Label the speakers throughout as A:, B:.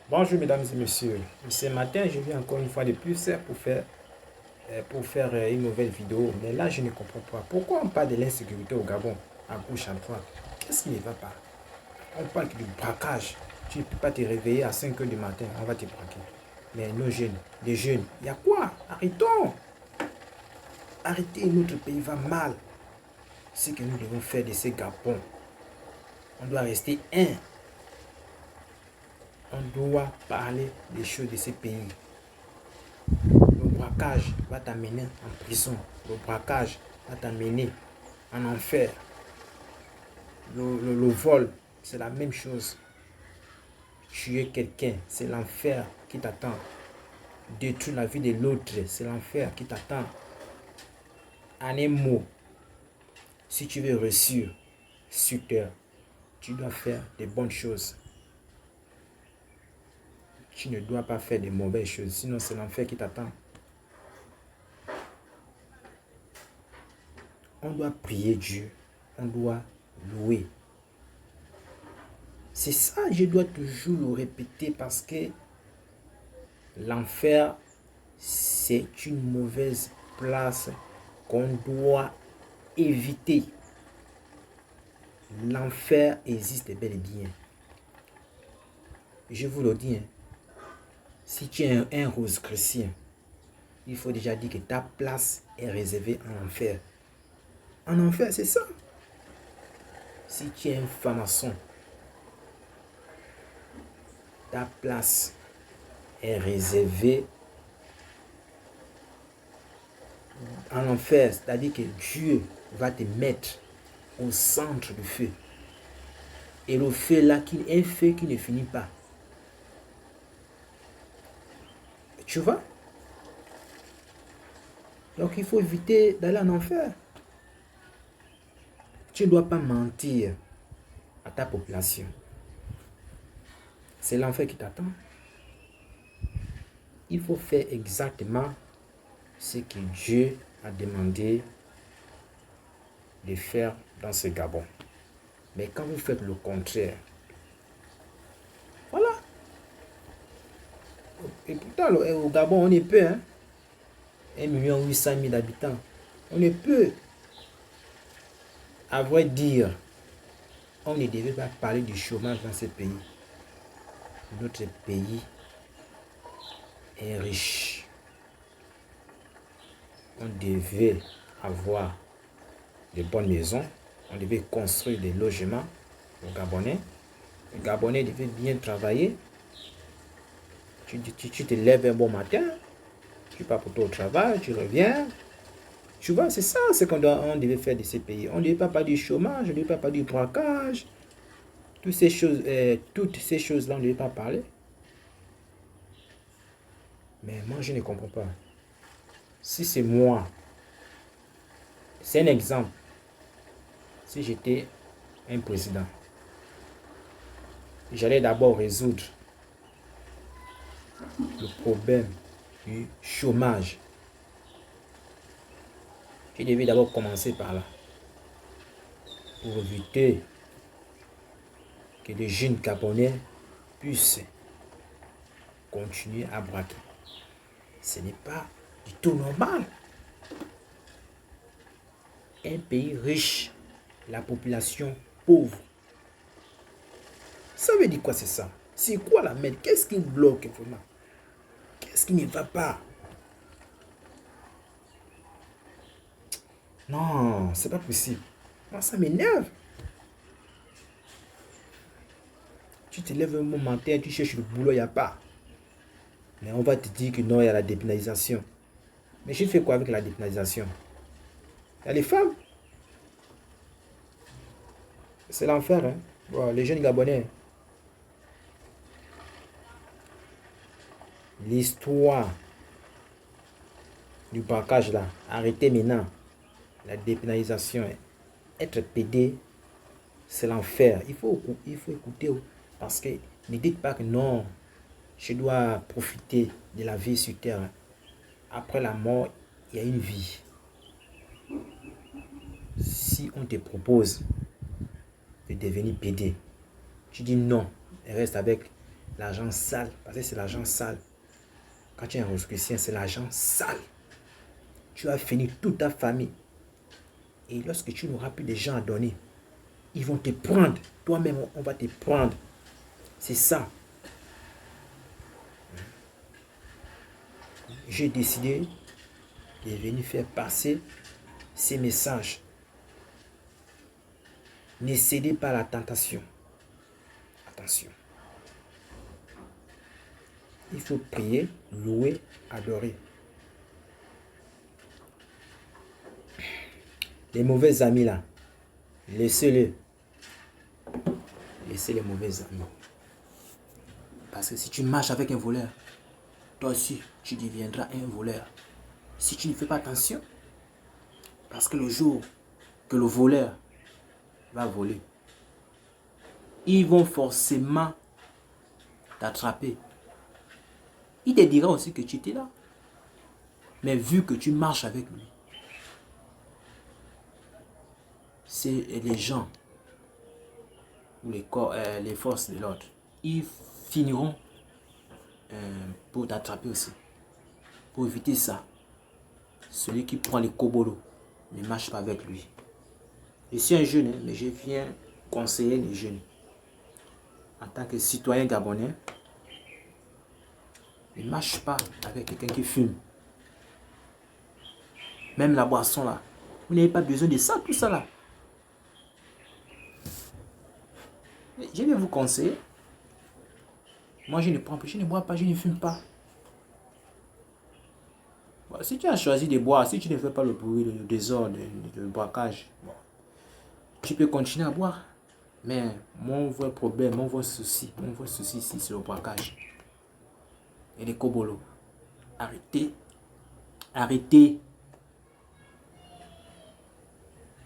A: Bonjour mesdames et messieurs. Ce matin, je viens encore une fois de plus pour faire une nouvelle vidéo. Mais là, je ne comprends pas. Pourquoi on parle de l'insécurité au Gabon, à gauche, à droite? Qu'est-ce qui ne va pas? On parle du braquage. Tu ne peux pas te réveiller à 5 heures du matin, on va te braquer. Mais nos jeunes, les jeunes, il y a quoi? Arrêtons! Arrêtez, notre pays va mal. Ce que nous devons faire de ces Gabon, on doit rester un. On doit parler des choses de ces pays. Le braquage va t'amener en prison. Le braquage va t'amener en enfer. Le vol, c'est la même chose. Tuer quelqu'un, c'est l'enfer qui t'attend. Détruire la vie de l'autre, c'est l'enfer qui t'attend. En un mot, si tu veux réussir sur terre, tu dois faire des bonnes choses. Tu ne dois pas faire de mauvaises choses, sinon c'est l'enfer qui t'attend. On doit prier Dieu, on doit louer. C'est ça, je dois toujours le répéter parce que l'enfer, c'est une mauvaise place qu'on doit éviter. L'enfer existe bel et bien. Je vous le dis, hein, si tu es un rose chrétien, il faut déjà dire que ta place est réservée en enfer. En enfer, c'est ça. Si tu es un franc-maçon, ta place est réservée en enfer. C'est-à-dire que Dieu va te mettre au centre du feu. Et le feu là, est un feu qui ne finit pas. Tu vois? Donc il faut éviter d'aller en enfer. Tu ne dois pas mentir à ta population. C'est l'enfer qui t'attend. Il faut faire exactement ce que Dieu a demandé de faire dans ce Gabon. Mais quand vous faites le contraire, voilà. Et pourtant, au Gabon, on est peu, hein? 1,8 million d'habitants. On est peu. À vrai dire, on ne devait pas parler du chômage dans ce pays. Notre pays est riche. On devait avoir de bonnes maisons. On devait construire des logements aux Gabonais. Les Gabonais devaient bien travailler. Tu te lèves un bon matin, tu pars pour ton travail, tu reviens. Tu vois, c'est ça ce qu'on devait faire de ces pays. On ne devait pas parler du chômage, on ne devait pas parler du braquage. Toutes ces choses-là, on ne devait pas parler. Mais moi, je ne comprends pas. Si c'est moi, c'est un exemple. Si j'étais un président, j'allais d'abord résoudre le problème du chômage. Je devais d'abord commencer par là. Pour éviter que les jeunes Gabonais puissent continuer à braquer. Ce n'est pas du tout normal. Un pays riche, la population pauvre. Ça veut dire quoi c'est ça? C'est quoi la merde? Qu'est-ce qui bloque vraiment? Qu'est-ce qui ne va pas? Non, c'est pas possible. Non, ça m'énerve. Tu te lèves un bon matin, tu cherches le boulot, il n'y a pas. Mais on va te dire que non, il y a la dépénalisation. Mais je fais quoi avec la dépénalisation? Il y a les femmes. C'est l'enfer, hein? Bon, les jeunes Gabonais. L'histoire du braquage là, arrêtez maintenant. La dépénalisation, être pédé, c'est l'enfer. Il faut écouter. Parce que ne dites pas que non, je dois profiter de la vie sur terre. Après la mort, il y a une vie. Si on te propose de devenir pédé, tu dis non, reste avec L'argent sale, parce que c'est l'argent sale. Quand tu es un rosicrucien, c'est l'argent sale. Tu as fini toute ta famille. Et lorsque tu n'auras plus de gens à donner, ils vont te prendre. Toi-même, on va te prendre. C'est ça. J'ai décidé de venir faire passer ces messages. Ne cédez pas à la tentation. Attention. Il faut prier, louer, adorer. Les mauvais amis là, laissez-les. Laissez les mauvais amis. Parce que si tu marches avec un voleur, toi aussi, tu deviendras un voleur. Si tu ne fais pas attention, parce que le jour que le voleur va voler, ils vont forcément t'attraper. Il te dira aussi que tu étais là. Mais vu que tu marches avec lui, c'est les gens ou les forces de l'ordre, ils finiront pour t'attraper aussi. Pour éviter ça, celui qui prend les kobolos ne marche pas avec lui. Je suis un jeune, mais je viens conseiller les jeunes. En tant que citoyen gabonais, ne marche pas avec quelqu'un qui fume. Même la boisson là, vous n'avez pas besoin de ça, tout ça là. Je vais vous conseiller. Moi, je ne prends pas, je ne bois pas, je ne fume pas. Bon, si tu as choisi de boire, si tu ne fais pas le bruit, le désordre, le braquage, bon, tu peux continuer à boire. Mais mon vrai problème, mon vrai souci ici, c'est le braquage. Et les kobolos. Arrêtez. Arrêtez.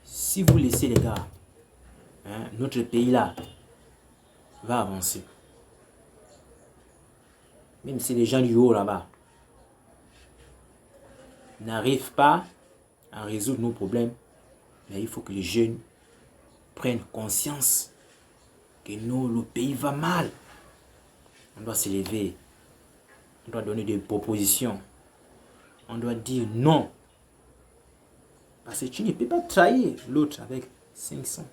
A: Si vous laissez les gars, hein, notre pays là va avancer. Même si les gens du haut là-bas n'arrivent pas à résoudre nos problèmes, mais il faut que les jeunes prennent conscience que nous, le pays va mal. On doit s'élever. On doit donner des propositions. On doit dire non. Parce que tu ne peux pas trahir l'autre avec 500.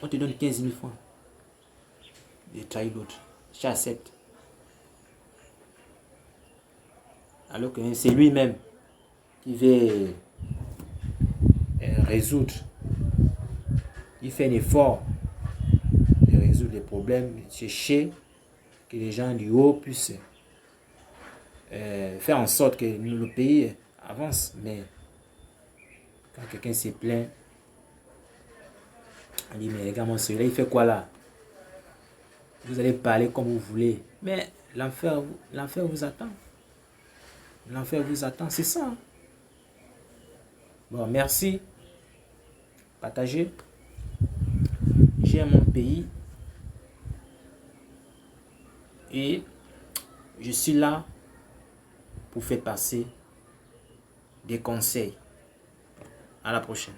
A: On te donne 15 000 francs. De trahir l'autre. Tu acceptes. Alors que c'est lui-même qui veut résoudre. Il fait un effort de résoudre les problèmes, chercher que les gens du haut puissent faire en sorte que le pays avance. Mais quand quelqu'un se plaint, on dit, mais regarde, celui-là, il fait quoi là? Vous allez parler comme vous voulez. Mais l'enfer vous attend. L'enfer vous attend, c'est ça. Bon, merci. Partagez. J'aime mon pays. Et je suis là pour faire passer des conseils. À la prochaine.